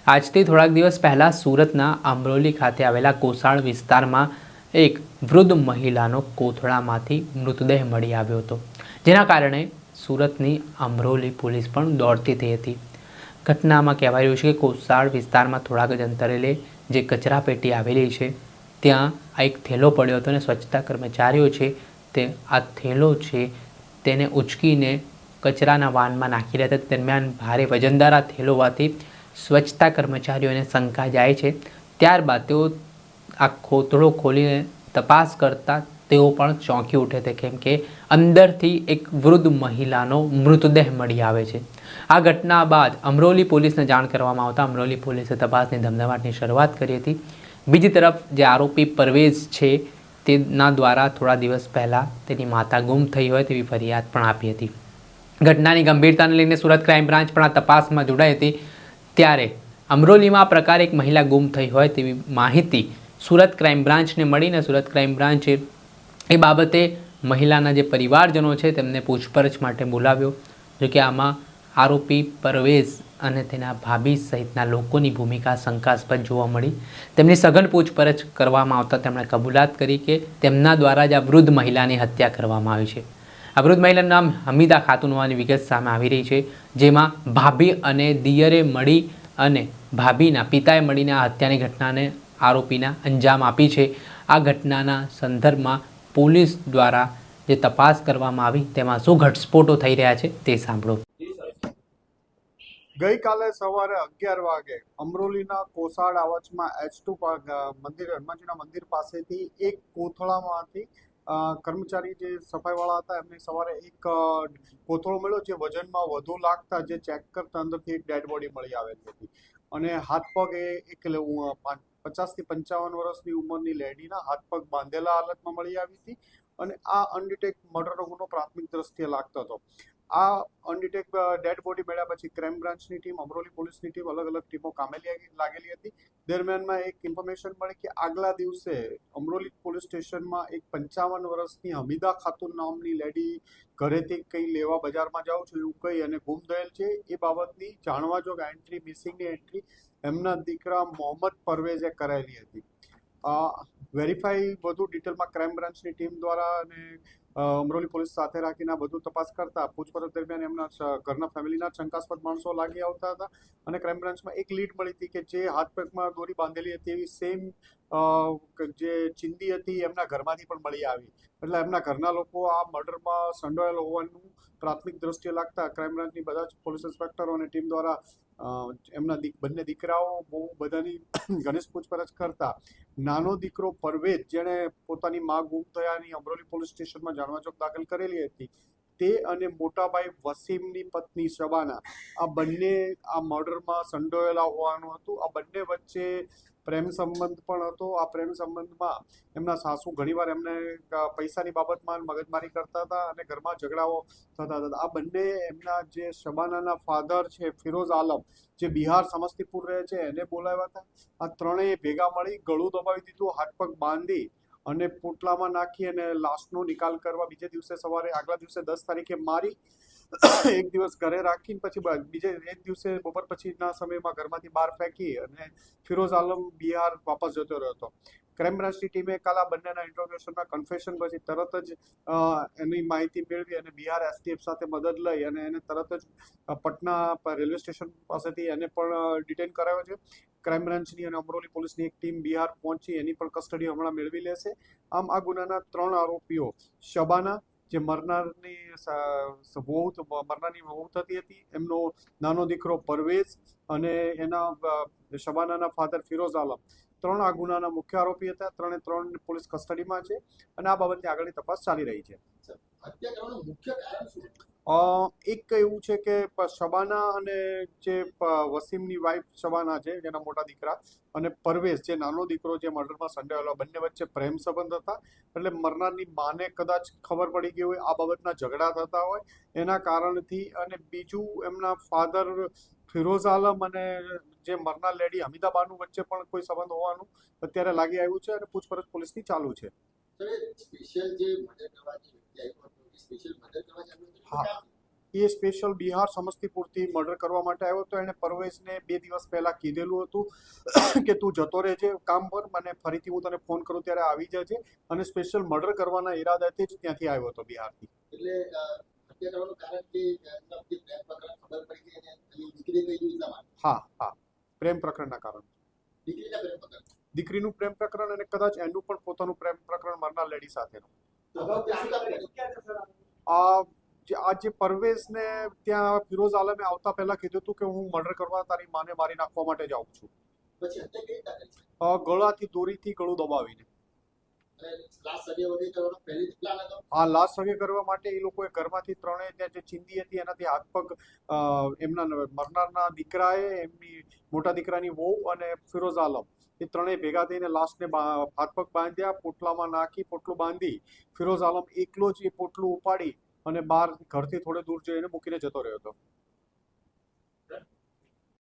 આજથી થોડાક દિવસ પહેલાં સુરતના અમરોલી ખાતે આવેલા કોસાળ વિસ્તારમાં એક વૃદ્ધ મહિલાનો કોથળામાંથી મૃતદેહ મળી આવ્યો હતો, જેના કારણે સુરતની અમરોલી પોલીસ પણ દોડતી થઈ હતી. ઘટનામાં કહેવાય રહ્યું છે કે કોસાળ વિસ્તારમાં થોડાક જ અંતરે જે કચરા પેટી આવેલી છે ત્યાં આ એક થેલો પડ્યો હતો અને સ્વચ્છતા કર્મચારીઓ છે તે આ થેલો છે તેને ઉચકીને કચરાના વાનમાં નાખી રહ્યા હતા. દરમિયાન ભારે વજનદાર આ થેલો હોવાથી સ્વચ્છતા કર્મચારીઓને શંકા જાય છે. ત્યારબાદ તેઓ આ કોથળો ખોલીને તપાસ કરતા તેઓ પણ ચોંકી ઉઠે છે, કેમ કે અંદરથી એક વૃદ્ધ મહિલાનો મૃતદેહ મળી આવે છે. આ ઘટના બાદ અમરોલી પોલીસને જાણ કરવામાં આવતા અમરોલી પોલીસે તપાસની ધમધમાટની શરૂઆત કરી હતી. બીજી તરફ જે આરોપી પરવેઝ છે તેના દ્વારા થોડા દિવસ પહેલાં તેની માતા ગુમ થઈ હોય તેવી ફરિયાદ પણ આપી હતી. ઘટનાની ગંભીરતાને લઈને સુરત ક્રાઇમ બ્રાન્ચ પણ આ તપાસમાં જોડાઈ હતી. ત્યારે અમરોલીમાં આ પ્રકારે એક મહિલા ગુમ થઈ હોય તેવી માહિતી સુરત ક્રાઇમ બ્રાન્ચને મળીને સુરત ક્રાઇમ બ્રાન્ચે એ બાબતે મહિલાના જે પરિવારજનો છે તેમને પૂછપરછ માટે બોલાવ્યો. જોકે આમાં આરોપી પરવેઝ અને તેના ભાભી સહિતના લોકોની ભૂમિકા શંકાસ્પદ જોવા મળી. તેમની સઘન પૂછપરછ કરવામાં આવતા તેમણે કબૂલાત કરી કે તેમના દ્વારા જ આ વૃદ્ધ મહિલાની હત્યા કરવામાં આવી છે. આ વૃદ્ધ મહિલાનું નામ હમીદા ખાતુન હોવાની વિગત સામે આવી રહી છે, જેમાં ભાભી અને દિયરે મળી અને ભાભીના પિતાએ મળીને આ હત્યાની ઘટનાને આરોપીના અંજામ આપી છે. આ ઘટનાના સંદર્ભમાં પોલીસ દ્વારા જે તપાસ કરવામાં આવી તેમાં શું ઘટસ્ફોટો થઈ રહ્યા છે તે સાંભળો. ગઈકાલે સવારે 11 વાગે અમરોલીના કોસાળ આવચમાં H2 મંદિર હનુમાનજીના મંદિર પાસેથી એક કોથળામાંથી કર્મચારી જે સફાઈવાળા હતા એમને સવારે એક કોથળો મળ્યો, જે વજનમાં વધુ લાગતા જે ચેક કરતા અંદરથી એક ડેડ બોડી મળી આવેલી હતી. અને હાથ પગ એક 50 થી 55 વર્ષની ઉંમરની લેડીના હાથ પગ બાંધેલા હાલતમાં મળી આવી હતી. અને આ અનડિટેક મર્ડરનો ગુનો પ્રાથમિક દ્રષ્ટિએ લાગતો હતો. આ અનડિટેક ડેડ બોડી મળ્યા પછી ક્રાઇમ બ્રાન્ચની ટીમ, અમરોલી પોલીસની ટીમ, અલગ અલગ ટીમો કામે લાગેલી હતી. દરમિયાનમાં એક ઇન્ફોર્મેશન મળી કે આગલા દિવસે અમરોલી પોલીસ સ્ટેશનમાં એક 55 વર્ષની હમીદા ખાતુન નામની લેડી ઘરેથી કંઈ લેવા બજારમાં જાઉં છું એવું કહી અને ગુમ થયેલ છે. એ બાબતની જાણવા જોગ એન્ટ્રી, મિસિંગની એન્ટ્રી એમના દીકરા મોહમ્મદ પરવેઝે કરાયેલી હતી. વેરીફાઈ વધુ ડિટેલમાં ક્રાઇમ બ્રાન્ચની ટીમ દ્વારા અને અમરોલી પોલીસ સાથે રાખીને આ બધું તપાસ કરતા પૂછપરછ દરમિયાન એમના ઘરના ફેમિલીના શંકાસ્પદ માણસો લાગી આવતા હતા. અને ક્રાઇમ બ્રાન્ચમાં એક લીડ મળી હતી કે જે હાથ પગમાં દોરી બાંધેલી હતી એવી સેમ જે ચિંદી હતી એમના ઘરમાંથી પણ મળી આવી. એટલે એમના ઘરના લોકો આ મર્ડરમાં સંડોવાયેલ હોવાનું પ્રાથમિક દ્રષ્ટિએ લાગતા ક્રાઇમ બ્રાન્ચની બધા જ પોલીસ ઇન્સ્પેક્ટરો અને ટીમ દ્વારા એમના બંને દીકરાઓ બહુ બધાની ઘનિષ્ઠ પૂછપરછ કરતા નાનો દીકરો પરવેઝ, જેણે પોતાની માં ગુમ થયાની અમરોલી પોલીસ સ્ટેશનમાં જાણવાજોગ દાખલ કરેલી હતી, તે અને મોટાભાઈ વસીમની પત્ની શબાના, આ બંને આ મર્ડરમાં સંડોવાયેલા હોવાનું હતું. આ બંને વચ્ચે પ્રેમ સંબંધ પણ હતો. આ પ્રેમ સંબંધમાં એમના સાસુ ઘણીવાર એમને પૈસાની બાબતમાં મગજમારી કરતા હતા અને ઘરમાં ઝઘડાઓ થતા હતા. આ બંને એમના જે શબાનાના ફાધર છે ફિરોઝ આલમ, જે બિહાર સમસ્તીપુર રહે છે, એને બોલાવ્યા હતા. આ ત્રણેય ભેગા મળી ગળું દબાવી દીધું, હાથ પગ બાંધી અને પોટલામાં નાખી અને લાશનો નિકાલ કરવા બીજે દિવસે સવારે આગલા દિવસે 10 તારીખે મારી એક દિવસ ઘરે રાખીને પછી બીજે એક દિવસે બપોર પછીના સમયમાં ઘરમાંથી બહાર ફેંકી અને ફિરોઝ આલમ બિહાર વાપસ જતો રહ્યો હતો. ક્રાઇમ બ્રાન્ચની ટીમે કાલ આ બંનેના ઇન્ટ્રોગેશનમાં કન્ફેશન પછી તરત જ એની માહિતી મેળવી અને બિહાર એસટીએફ સાથે મદદ લઈ અને એને તરત જ પટના રેલવે સ્ટેશન પાસેથી એને પણ ડિટેન કરાયો છે. ક્રાઇમ બ્રાન્ચની અને અમરોલી પોલીસની એક ટીમ બિહાર પહોંચી એની પણ કસ્ટડી હમણાં મેળવી લેશે. આમ આ ગુનાના 3 આરોપીઓ, શબાના જે મરનારની વહુ થતી હતી, એમનો નાનો દીકરો પરવેઝ અને એના શબાનાના ફાધર ફિરોઝ આલમ, 3 આ ગુનાના મુખ્ય આરોપી હતા. 3 પોલીસ કસ્ટડીમાં છે અને આ બાબતની આગળની તપાસ ચાલી રહી છે. એક એવું છે કે શબાના અને જે વસીમની વાઇફ શબાના છે, જેના મોટા દીકરા, અને પરવેઝ જે નાનો દીકરો જે મર્ડરમાં સંડોવાયેલો, બંને વચ્ચે પ્રેમ સંબંધ હતા. એટલે મરનારની માને કદાચ ખબર પડી ગઈ હોય, આ બાબતના ઝઘડા થતા હોય એના કારણથી. અને બીજું એમના ફાધર ફિરોઝ આલમ અને જે મરનાર લેડી હમીદા બાનુ વચ્ચે પણ કોઈ સંબંધ હોવાનું અત્યારે લાગી આવ્યું છે અને પૂછપરછ પોલીસની ચાલુ છે. હા, એ સ્પેશિયલ બિહાર સમસ્તીપુરથી મર્ડર કરવા માટે આવ્યો હતો. એણે પરવેશને 2 દિવસ પહેલા કીધેલું હતું કે તું જતો રહેજે કામ પર, મને ફરીથી હું તને ફોન કરું ત્યારે આવી જજે, અને સ્પેશિયલ મર્ડર કરવાના ઈરાદાથી જ ત્યાંથી આવ્યો હતો બિહારથી. એટલે હત્યા કરવાનું કારણ કે એમના જે પ્રેમ પ્રકરણ ખબર પડી ગઈ અને એની દીકરી કઈ એટલા માટે. હા, પ્રેમ પ્રકરણના કારણે. દીકરીના પ્રેમ પ્રકરણ. દીકરીનું પ્રેમ પ્રકરણ અને કદાચ એનું પણ પોતાનું પ્રેમ પ્રકરણ મરનાર લેડી સાથેનું. તો હવે તે શું કામ કર્યું? આ જે પરવેશને ત્યાં ફિરોઝ આલમે આવતા પહેલા કીધું હતું કે હું મર્ડર કરવા તારી માને મારી નાખવા માટે જ આવું છું. પછી હત્યા કેવી રીતના કરી છે? ગળાથી દોરીથી ગળું દબાવીને. અને લાશ સગે વગે કરવાનો પહેલેથી પ્લાન હતો? આ લાશ સગે કરવા માટે એ લોકોએ ઘરમાંથી ત્રણેય ત્યાં જે ચીંદી હતી એનાથી હાથ પગ, એમના મરનારના દીકરાએ, એમની મોટા દીકરાની વહુ અને ફિરોઝ આલમ, એ ત્રણેય ભેગા થઈને લાશને હાથ પગ બાંધ્યા, પોટલામાં નાખી, પોટલું બાંધી, ફિરોઝ આલમ એકલો જ એ પોટલું ઉપાડી અને બહાર ઘરથી થોડે દૂર જઈને મૂકીને જતો રહ્યો હતો.